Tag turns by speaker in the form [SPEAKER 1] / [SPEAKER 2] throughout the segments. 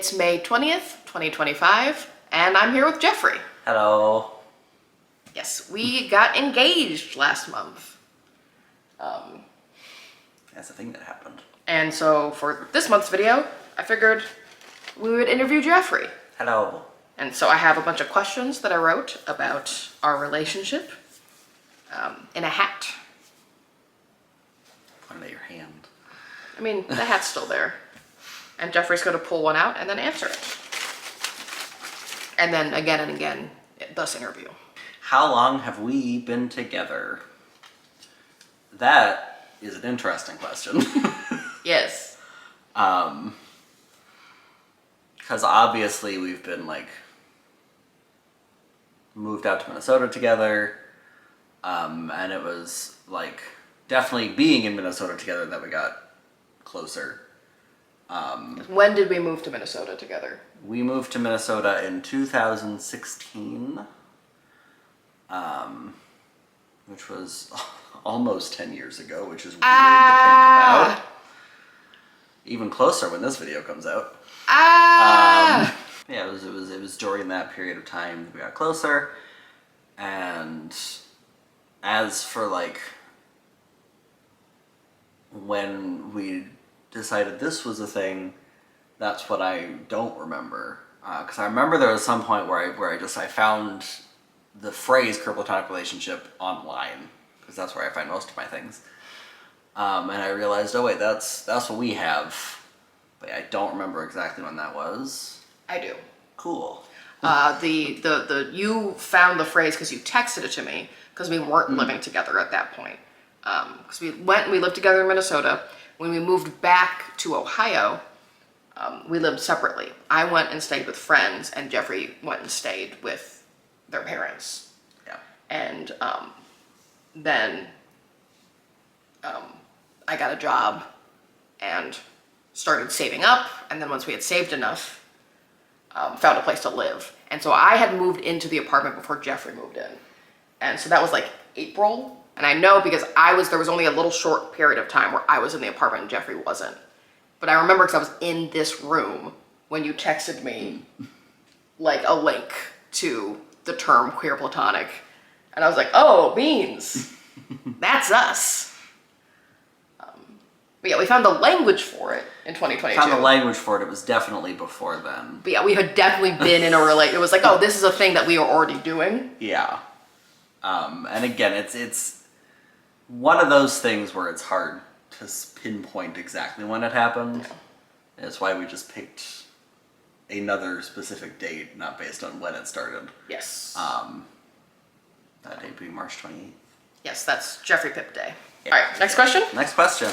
[SPEAKER 1] It's May 20th, 2025, and I'm here with Jeffrey.
[SPEAKER 2] Hello.
[SPEAKER 1] Yes, we got engaged last month.
[SPEAKER 2] That's a thing that happened.
[SPEAKER 1] And so for this month's video, I figured we would interview Jeffrey.
[SPEAKER 2] Hello.
[SPEAKER 1] And so I have a bunch of questions that I wrote about our relationship in a hat.
[SPEAKER 2] Point at your hand.
[SPEAKER 1] I mean, the hat's still there. And Jeffrey's going to pull one out and then answer it. And then again and again, thus interview.
[SPEAKER 2] How long have we been together? That is an interesting question.
[SPEAKER 1] Yes.
[SPEAKER 2] Because obviously we've been moved out to Minnesota together, and it was definitely being in Minnesota together that we got closer.
[SPEAKER 1] When did we move to Minnesota together?
[SPEAKER 2] We moved to Minnesota in 2016, which was almost 10 years ago, which is weird to think about. Even closer when this video comes out. Yeah, it was during that period of time that we got closer. And as for when we decided this was a thing, that's what I don't remember. Because I remember there was some point where I found the phrase queer platonic relationship online, because that's where I find most of my things. And I realized, oh wait, that's what we have. But I don't remember exactly when that was.
[SPEAKER 1] I do.
[SPEAKER 2] Cool.
[SPEAKER 1] You found the phrase because you texted it to me, because we weren't living together at that point. Because we lived together in Minnesota. When we moved back to Ohio, we lived separately. I went and stayed with friends, and Jeffrey went and stayed with their parents.
[SPEAKER 2] Yeah.
[SPEAKER 1] And then I got a job and started saving up, and then once we had saved enough, found a place to live. And so I had moved into the apartment before Jeffrey moved in. And so that was April. And I know because there was only a little short period of time where I was in the apartment and Jeffrey wasn't. But I remember because I was in this room when you texted me a link to the term queer platonic. And I was like, oh, beans. That's us. But yeah, we found the language for it in 2022.
[SPEAKER 2] Found the language for it. It was definitely before then.
[SPEAKER 1] But yeah, we had definitely been in a relationship. It was oh, this is a thing that we were already doing.
[SPEAKER 2] Yeah. And again, it's one of those things where it's hard to pinpoint exactly when it happened.
[SPEAKER 1] Yeah.
[SPEAKER 2] That's why we just picked another specific date, not based on when it started.
[SPEAKER 1] Yes.
[SPEAKER 2] That date being March 28th.
[SPEAKER 1] Yes, that's Jeffrey Pip Day.
[SPEAKER 2] Yeah.
[SPEAKER 1] All right, next question.
[SPEAKER 2] Next question.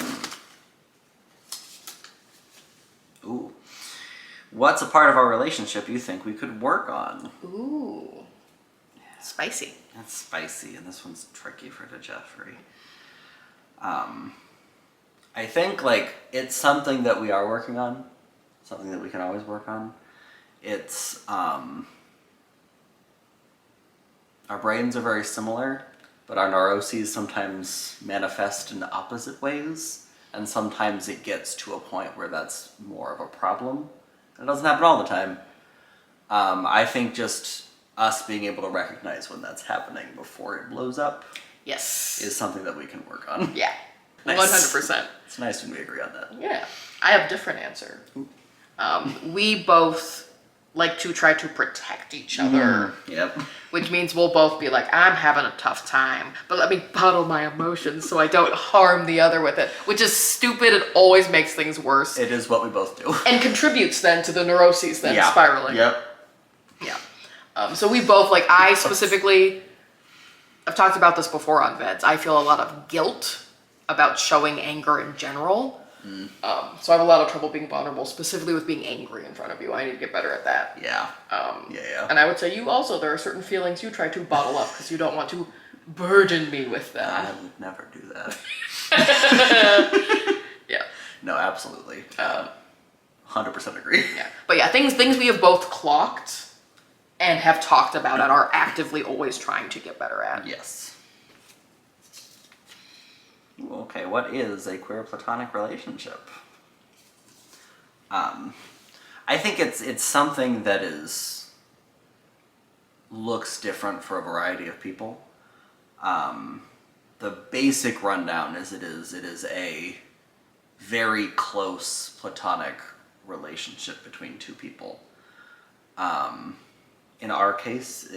[SPEAKER 2] Ooh. What's a part of our relationship you think we could work on?
[SPEAKER 1] Ooh. Spicy.
[SPEAKER 2] That's spicy, and this one's tricky for Jeffrey. I think it's something that we are working on, something that we can always work on. It's our brains are very similar, but our neuroses sometimes manifest in opposite ways, and sometimes it gets to a point where that's more of a problem. It doesn't happen all the time. I think just us being able to recognize when that's happening before it blows up,
[SPEAKER 1] yes,
[SPEAKER 2] is something that we can work on.
[SPEAKER 1] Yeah,
[SPEAKER 2] Nice.
[SPEAKER 1] 100%.
[SPEAKER 2] It's nice when we agree on that.
[SPEAKER 1] Yeah, I have a different answer. We both like to try to protect each other.
[SPEAKER 2] Yep.
[SPEAKER 1] Which means we'll both be I'm having a tough time, but let me bottle my emotions so I don't harm the other with it. Which is stupid. It always makes things worse.
[SPEAKER 2] It is what we both do.
[SPEAKER 1] And contributes then to the neuroses then spiraling.
[SPEAKER 2] Yep.
[SPEAKER 1] Yeah. So we both, I specifically, I've talked about this before on VEDS. I feel a lot of guilt about showing anger in general. So I have a lot of trouble being vulnerable, specifically with being angry in front of you. I need to get better at that.
[SPEAKER 2] Yeah. Yeah.
[SPEAKER 1] And I would say you also, there are certain feelings you try to bottle up because you don't want to burden me with them.
[SPEAKER 2] I would never do that.
[SPEAKER 1] Yeah.
[SPEAKER 2] No, absolutely. 100% agree.
[SPEAKER 1] Yeah. But yeah, things we have both clocked and have talked about and are actively always trying to get better at.
[SPEAKER 2] Yes. Okay, what is a queer platonic relationship? I think it's something that looks different for a variety of people. The basic rundown is it is a very close platonic relationship between two people. In our case,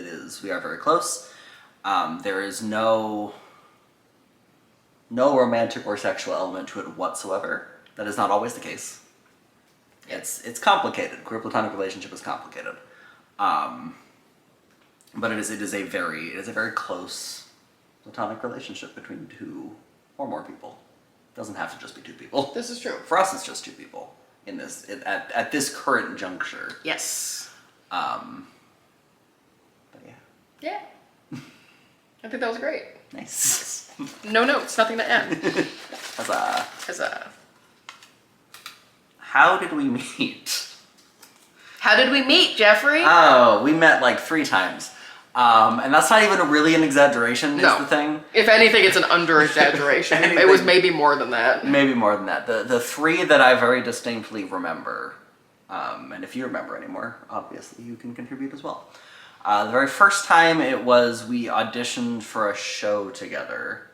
[SPEAKER 2] we are very close. There is no romantic or sexual element to it whatsoever. That is not always the case. It's complicated. Queer platonic relationship is complicated. But it is a very close platonic relationship between two or more people. It doesn't have to just be two people.
[SPEAKER 1] This is true.
[SPEAKER 2] For us, it's just two people at this current juncture.
[SPEAKER 1] Yes.
[SPEAKER 2] But yeah.
[SPEAKER 1] Yeah. I think that was great.
[SPEAKER 2] Nice.
[SPEAKER 1] No notes, nothing to add.
[SPEAKER 2] Huzzah. How did we meet?
[SPEAKER 1] How did we meet, Jeffrey?
[SPEAKER 2] Oh, we met like 3 times. And that's not even really an exaggeration, is the thing.
[SPEAKER 1] If anything, it's an under-exaggeration. It was maybe more than that.
[SPEAKER 2] Maybe more than that. The 3 that I very distinctly remember, and if you remember anymore, obviously you can contribute as well. The very first time we auditioned for a show together.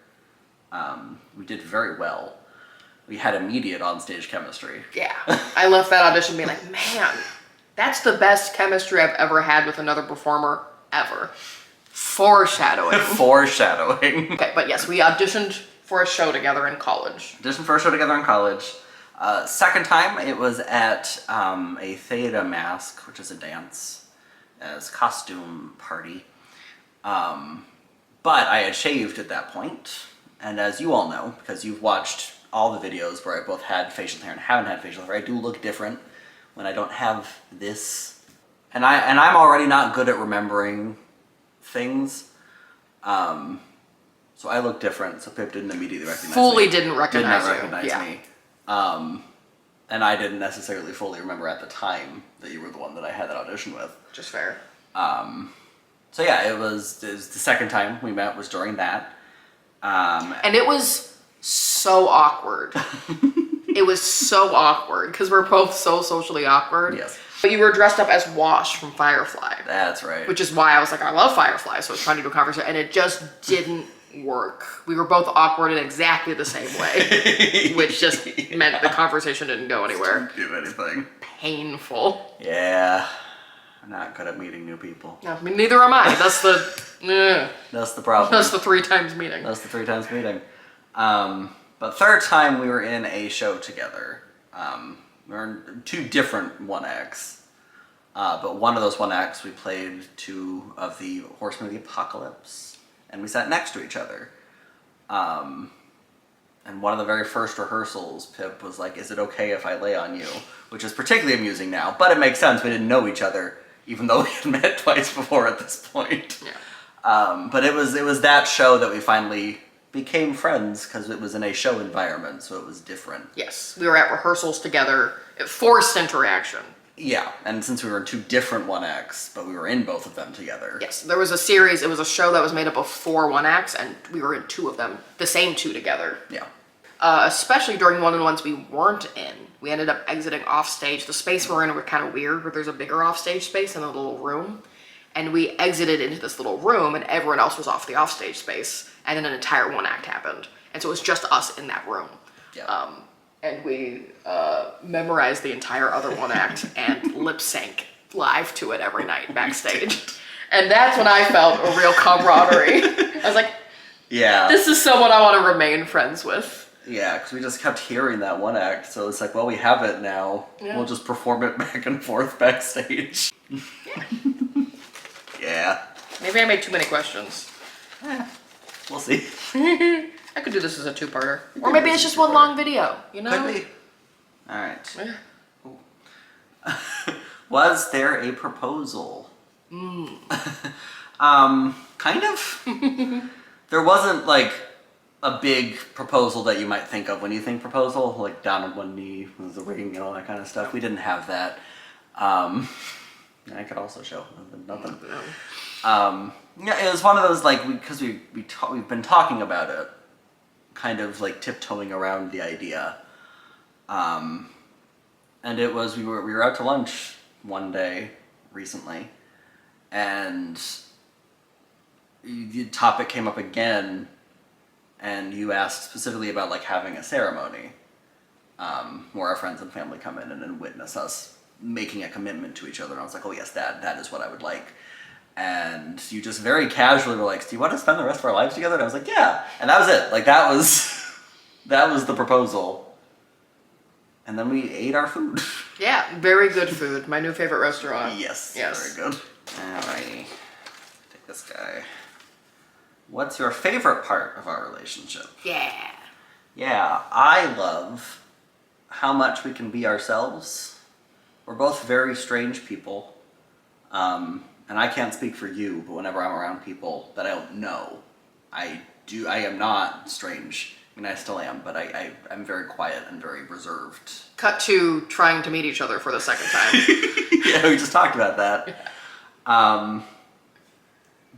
[SPEAKER 2] We did very well. We had immediate onstage chemistry.
[SPEAKER 1] Yeah. I left that audition being like, man, that's the best chemistry I've ever had with another performer ever. Foreshadowing.
[SPEAKER 2] Foreshadowing.
[SPEAKER 1] Okay, but yes, we auditioned for a show together in college.
[SPEAKER 2] Second time, it was at a Theta Mask, which is a dance as costume party. But I had shaved at that point, and as you all know, because you've watched all the videos where I both had facial hair and haven't had facial hair, I do look different when I don't have this. And I'm already not good at remembering things. So I look different, so Pip didn't immediately recognize me.
[SPEAKER 1] Fully didn't recognize you.
[SPEAKER 2] Did not recognize me. And I didn't necessarily fully remember at the time that you were the one that I had that audition with.
[SPEAKER 1] Just fair.
[SPEAKER 2] So yeah, it was the second time we met was during that.
[SPEAKER 1] And it was so awkward. It was so awkward because we're both so socially awkward.
[SPEAKER 2] Yes.
[SPEAKER 1] But you were dressed up as Wash from Firefly.
[SPEAKER 2] That's right.
[SPEAKER 1] Which is why I was like, I love Firefly, so I was trying to do a conversation, and it just didn't work. We were both awkward in exactly the same way, which just meant the conversation didn't go anywhere.
[SPEAKER 2] Didn't do anything.
[SPEAKER 1] Painful.
[SPEAKER 2] Yeah. I'm not good at meeting new people.
[SPEAKER 1] No, I mean, neither am I. That's the...
[SPEAKER 2] That's the problem.
[SPEAKER 1] That's the 3 times meeting.
[SPEAKER 2] That's the 3 times meeting. But third time we were in a show together. We were in 2 different one-acts. But one of those one-acts we played 2 of the Horsemen of the Apocalypse. And we sat next to each other. And one of the very first rehearsals, Pip was like, "Is it okay if I lay on you?" Which is particularly amusing now, but it makes sense. We didn't know each other, even though we had met twice before at this point.
[SPEAKER 1] Yeah.
[SPEAKER 2] But it was that show that we finally became friends, because it was in a show environment, so it was different.
[SPEAKER 1] Yes, we were at rehearsals together. It forced interaction.
[SPEAKER 2] Yeah, and since we were in 2 different one-acts, but we were in both of them together.
[SPEAKER 1] Yes, there was a series, it was a show that was made up of 4 one-acts, and we were in 2 of them, the same 2 together.
[SPEAKER 2] Yeah.
[SPEAKER 1] Especially during one of the ones we weren't in. We ended up exiting off stage. The space we're in was kind of weird, where there's a bigger offstage space in a little room. And we exited into this little room, and everyone else was off the offstage space. And then an entire one-act happened. And so it was just us in that room.
[SPEAKER 2] Yeah.
[SPEAKER 1] And we memorized the entire other one-act and lip-sync live to it every night backstage. And that's when I felt a real camaraderie. I was like,
[SPEAKER 2] yeah,
[SPEAKER 1] this is someone I want to remain friends with.
[SPEAKER 2] Yeah, because we just kept hearing that one act, so it's like, well, we have it now. Yeah. We'll just perform it back and forth backstage.
[SPEAKER 1] Yeah.
[SPEAKER 2] Yeah.
[SPEAKER 1] Maybe I made too many questions.
[SPEAKER 2] We'll see.
[SPEAKER 1] I could do this as a 2-parter. Or maybe it's just one long video, you know?
[SPEAKER 2] Could be. Alright. Yeah. Was there a proposal? Kind of. There wasn't, like, a big proposal that you might think of when you think proposal, like down on one knee with the ring and all that kind of stuff. We didn't have that. I could also show nothing. Yeah, it was one of those, like, because we've been talking about it, kind of like tiptoeing around the idea. And And it was, we were out to lunch one day recently, and the topic came up again, and you asked specifically about like having a ceremony where our friends and family come in and witness us making a commitment to each other. And I was like, oh yes, that is what I would like. And you just very casually were like, do you want to spend the rest of our lives together? And I was like, yeah. And that was it. Like that was the proposal. And then we ate our food.
[SPEAKER 1] Yeah, very good food. My new favorite restaurant.
[SPEAKER 2] Yes.
[SPEAKER 1] Yes.
[SPEAKER 2] Very good. Alrighty. Take this guy. What's your favorite part of our relationship?
[SPEAKER 1] Yeah.
[SPEAKER 2] Yeah, I love how much we can be ourselves. We're both very strange people. And I can't speak for you, but whenever I'm around people that I don't know, I am not strange. I mean, I still am, but I'm very quiet and very reserved.
[SPEAKER 1] Cut to trying to meet each other for the second time.
[SPEAKER 2] Yeah, we just talked about that.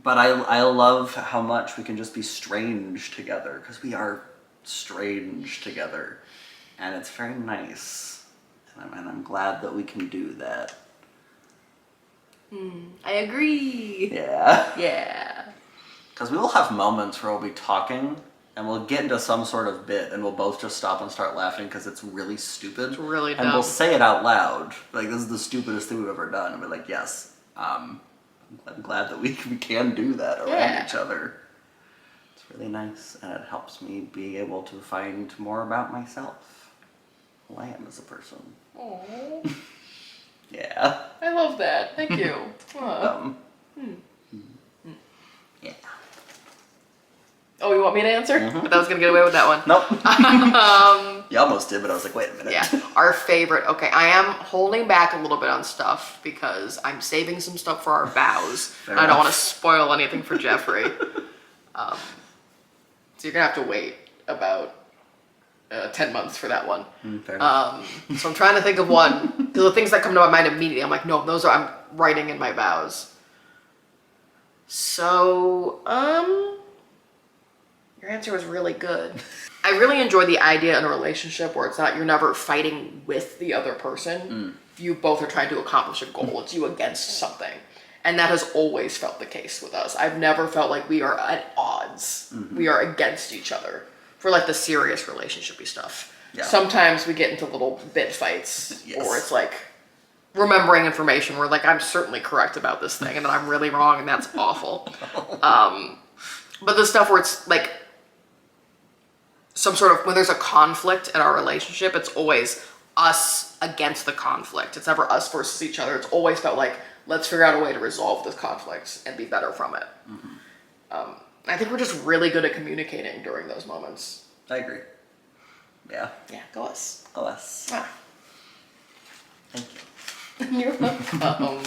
[SPEAKER 2] But I love how much we can just be strange together, because we are strange together. And it's very nice. And I'm glad that we can do that.
[SPEAKER 1] I agree.
[SPEAKER 2] Yeah.
[SPEAKER 1] Yeah.
[SPEAKER 2] Because we will have moments where we'll be talking, and we'll get into some sort of bit, and we'll both just stop and start laughing because it's really stupid.
[SPEAKER 1] It's really dumb.
[SPEAKER 2] And we'll say it out loud. Like, this is the stupidest thing we've ever done. And we're like, yes. I'm glad that we can do that around each other. It's really nice, and it helps me be able to find more about myself. Who I am as a person.
[SPEAKER 1] Aww.
[SPEAKER 2] Yeah.
[SPEAKER 1] I love that. Thank you.
[SPEAKER 2] Yeah.
[SPEAKER 1] Oh, you want me to answer? I thought I was going to get away with that one.
[SPEAKER 2] Nope. You almost did, but I was like, wait a minute.
[SPEAKER 1] Yeah. Our favorite. Okay, I am holding back a little bit on stuff because I'm saving some stuff for our vows. And I don't want to spoil anything for Jeffrey. So you're going to have to wait about 10 months for that one.
[SPEAKER 2] Fair enough.
[SPEAKER 1] So I'm trying to think of one. Because the things that come to my mind immediately, I'm like, no, those are, I'm writing in my vows. So, your answer was really good. I really enjoy the idea in a relationship where it's not, you're never fighting with the other person. You both are trying to accomplish a goal. It's you against something. And that has always felt the case with us. I've never felt like we are at odds. We are against each other for like the serious relationshipy stuff.
[SPEAKER 2] Yeah.
[SPEAKER 1] Sometimes we get into little bit fights,
[SPEAKER 2] Yes.
[SPEAKER 1] or it's like remembering information where like I'm certainly correct about this thing and then I'm really wrong and that's awful. But the stuff where it's like some sort of, when there's a conflict in our relationship, it's always us against the conflict. It's never us versus each other. It's always felt like, let's figure out a way to resolve this conflict and be better from it. I think we're just really good at communicating during those moments.
[SPEAKER 2] I agree. Yeah.
[SPEAKER 1] Yeah, go us.
[SPEAKER 2] Oh, us.
[SPEAKER 1] Ah.
[SPEAKER 2] Thank you.
[SPEAKER 1] You're welcome.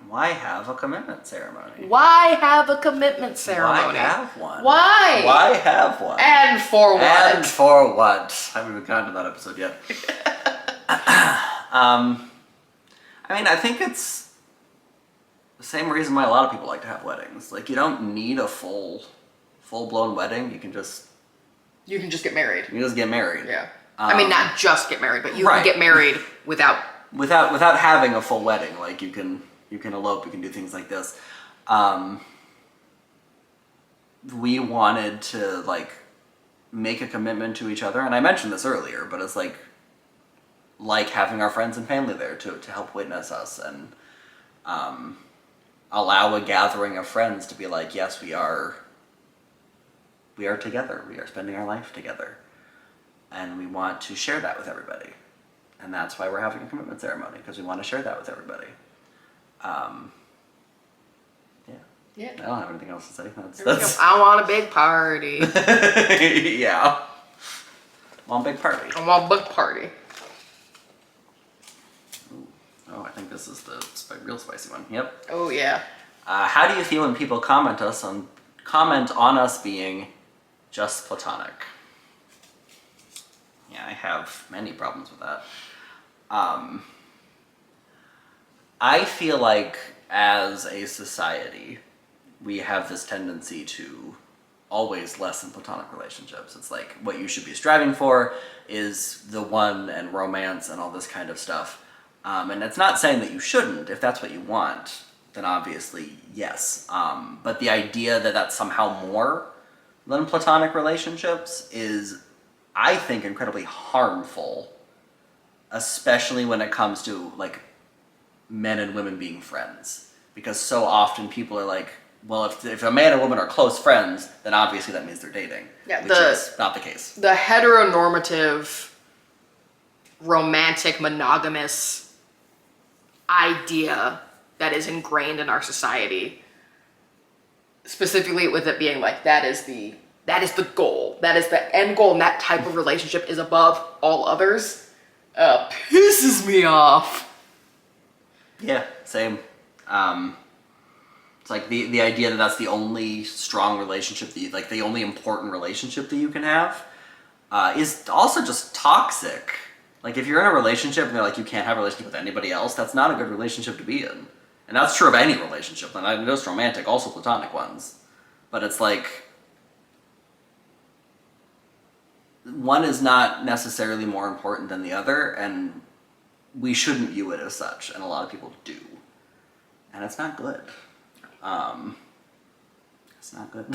[SPEAKER 2] Why have a commitment ceremony?
[SPEAKER 1] Why have a commitment ceremony?
[SPEAKER 2] Why have one?
[SPEAKER 1] Why?
[SPEAKER 2] Why have one?
[SPEAKER 1] And for what?
[SPEAKER 2] And for what? I haven't even gotten to that episode yet. I mean, I think it's the same reason why a lot of people like to have weddings. Like, you don't need a full-blown wedding. You can just
[SPEAKER 1] get married.
[SPEAKER 2] You just get married.
[SPEAKER 1] Yeah. I mean, not just get married, but you can get married without
[SPEAKER 2] having a full wedding. Like, you can elope, you can do things like this. We wanted to like make a commitment to each other, and I mentioned this earlier, but it's like having our friends and family there to help witness us and allow a gathering of friends to be like, yes, we are together. We are spending our life together. And we want to share that with everybody. And that's why we're having a commitment ceremony, because we want to share that with everybody. Yeah. I don't have anything else to say. That's...
[SPEAKER 1] I want a big party.
[SPEAKER 2] Yeah. Want a big party.
[SPEAKER 1] I want a big party.
[SPEAKER 2] Ooh. Oh, I think this is the real spicy one. Yep.
[SPEAKER 1] Oh, yeah.
[SPEAKER 2] How do you feel when people comment on us being just platonic? Yeah, I have many problems with that. I feel like as a society, we have this tendency to always less than platonic relationships. It's like what you should be striving for is the one and romance and all this kind of stuff. And it's not saying that you shouldn't. If that's what you want, then obviously yes. But the idea that that's somehow more than platonic relationships is, I think, incredibly harmful, especially when it comes to like men and women being friends. Because so often people are like, well, if a man and woman are close friends, then obviously that means they're dating.
[SPEAKER 1] Yeah,
[SPEAKER 2] which is not the case.
[SPEAKER 1] The heteronormative, romantic, monogamous idea that is ingrained in our society, specifically with it being like that is the goal, that is the end goal, and that type of relationship is above all others, pisses me off.
[SPEAKER 2] Yeah, same. It's like the idea that that's the only strong relationship that you, like the only important relationship that you can have, is also just toxic. Like if you're in a relationship and they're like, you can't have a relationship with anybody else, that's not a good relationship to be in. And that's true of any relationship, and not just romantic, also platonic ones. But it's like, one is not necessarily more important than the other, and we shouldn't view it as such, and a lot of people do. And it's not good. It's not good.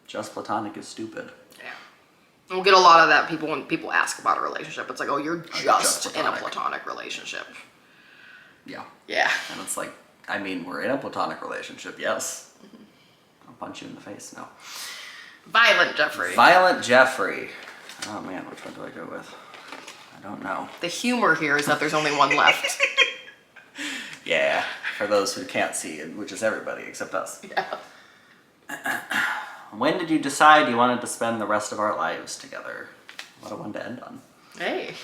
[SPEAKER 2] Just platonic is stupid.
[SPEAKER 1] Yeah. We'll get a lot of that when people ask about a relationship. It's like, oh, you're just in a platonic relationship.
[SPEAKER 2] Yeah.
[SPEAKER 1] Yeah.
[SPEAKER 2] And it's like, I mean, we're in a platonic relationship, yes. I'll punch you in the face, no.
[SPEAKER 1] Violent Jeffrey.
[SPEAKER 2] Violent Jeffrey. Oh man, which one do I go with? I don't know.
[SPEAKER 1] The humor here is that there's only one left.
[SPEAKER 2] Yeah, for those who can't see it, which is everybody except us.
[SPEAKER 1] Yeah.
[SPEAKER 2] When did you decide you wanted to spend the rest of our lives together? What a one to end on.
[SPEAKER 1] Hey.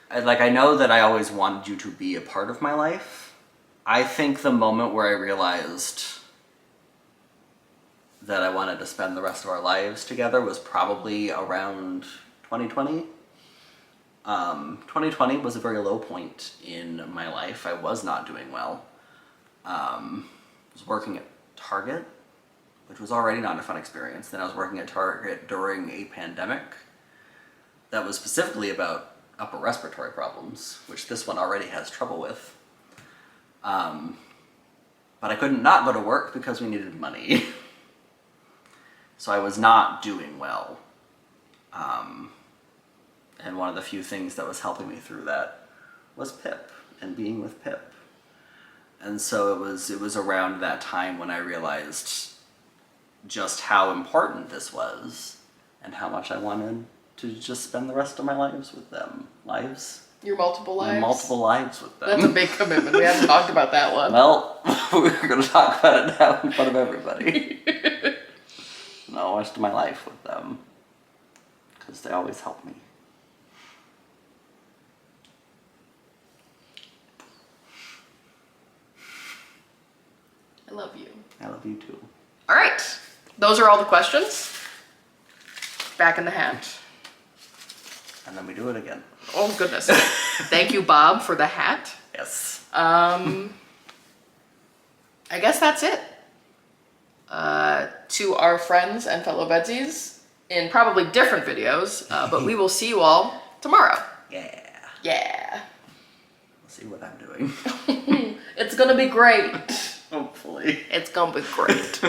[SPEAKER 2] I know that I always wanted you to be a part of my life. I think the moment where I realized that I wanted to spend the rest of our lives together was probably around 2020. 2020 was a very low point in my life. I was not doing well. I was working at Target, which was already not a fun experience. Then I was working at Target during a pandemic that was specifically about upper respiratory problems, which this one already has trouble with. But I couldn't not go to work because we needed money. So I was not doing well. And one of the few things that was helping me through that was Pip and being with Pip. And so it was around that time when I realized just how important this was and how much I wanted to just spend the rest of my lives with them.
[SPEAKER 1] Your multiple lives?
[SPEAKER 2] My multiple lives with them.
[SPEAKER 1] That's a big commitment. We haven't talked about that one.
[SPEAKER 2] Well, we're going to talk about it now in front of everybody. No, rest of my life with them. Because they always help me.
[SPEAKER 1] I love you.
[SPEAKER 2] I love you too.
[SPEAKER 1] All right. Those are all the questions. Back in the hat.
[SPEAKER 2] And then we do it again.
[SPEAKER 1] Oh, goodness. Thank you, Bob, for the hat.
[SPEAKER 2] Yes.
[SPEAKER 1] I guess that's it. To our friends and fellow VEDSies in probably different videos, but we will see you all tomorrow.
[SPEAKER 2] Yeah.
[SPEAKER 1] Yeah.
[SPEAKER 2] We'll see what I'm doing.
[SPEAKER 1] It's gonna be great.
[SPEAKER 2] Hopefully.
[SPEAKER 1] It's gonna be great.